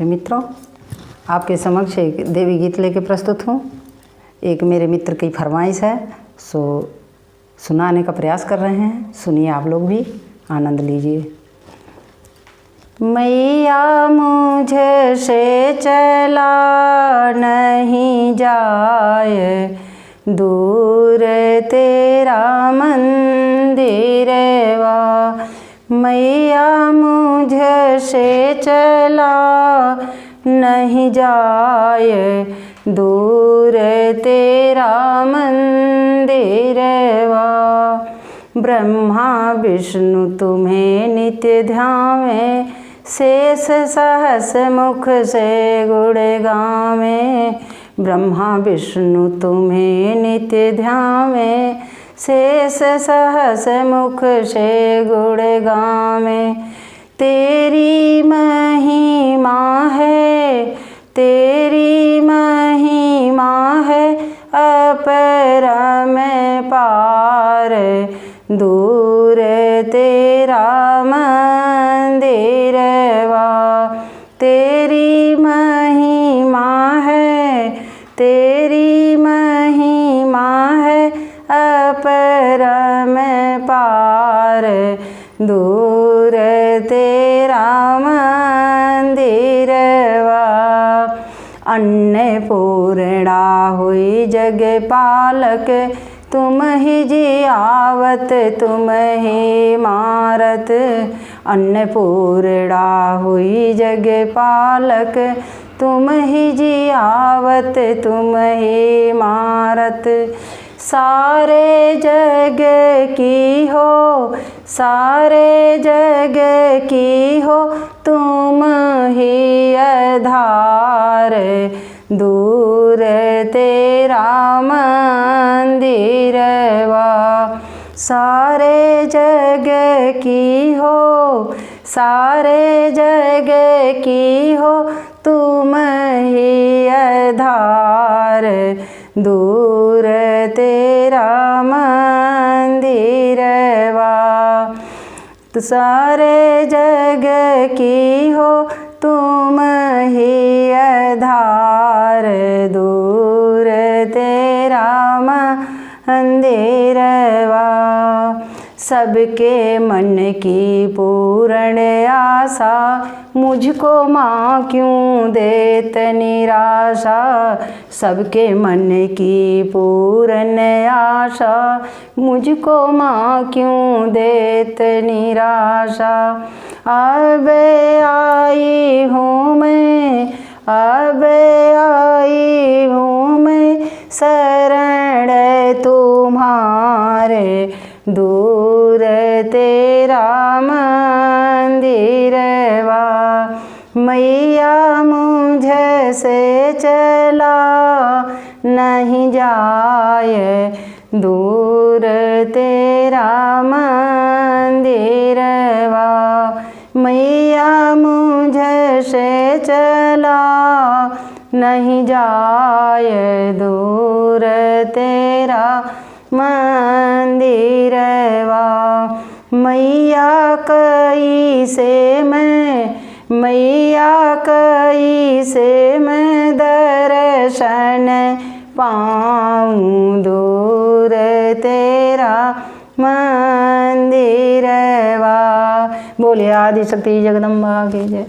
मित्रों, आपके समक्ष एक देवी गीत लेके प्रस्तुत हूँ। एक मेरे मित्र की फरमाइश है, सो सुनाने का प्रयास कर रहे हैं। सुनिए, आप लोग भी आनंद लीजिए। मैया मुझसे चला नहीं जाए, दूर तेरा मंदिरवा। मैया मुझसे चला नहीं जाए, दूर तेरा मंदिरवा। ब्रह्मा विष्णु तुम्हें नित्य ध्यावे, शेष सहस मुख से गुण गावे। ब्रह्मा विष्णु तुम्हें नित्य ध्यावे, शेष सहस मुख से गुण गावे। तेरी महिमा है, तेरी महिमा है अपरम पार, दूर तेरा मंदिरवा। तेरी महिमा है, तेरी महिमा है अपरम पार, दूर तेरा मंदिरवा। अन्नपूर्णा हुई जग पालक, तुम ही जियावत तुम ही मारत। अन्नपूर्णा हुई जग पालक, तुम ही जियावत तुम ही मारत। सारे जग की हो, सारे जग की हो तुम ही आधार, दूर तेरा मंदिरवा। सारे जग की हो, सारे जग की हो तुम ही आधार, दूर तेरा मंदिरवा। सारे जग की हो तुम ही आधार, दूर तेरा मंदिरवा। सबके मन की पूर्ण आशा, मुझको माँ क्यों देत निराशा। सबके मन की पूर्ण आशा, मुझको माँ क्यों देत निराशा। अब आई हूँ मैं, अब आई हूँ मैं शरण तुम्हारे, दूर तेरा मंदिरवा। मैया मुझसे चला नहीं जाए, दूर तेरा मंदिरवा। मैया मुझसे चला नहीं जाए, दूर तेरा मंदिरवा। मैया कैसे मैं, मैया कैसे मैं दर्शन पाऊँ, दूर तेरा मंदिरवा। बोलिए आदि शक्ति जगदम्बा की जय।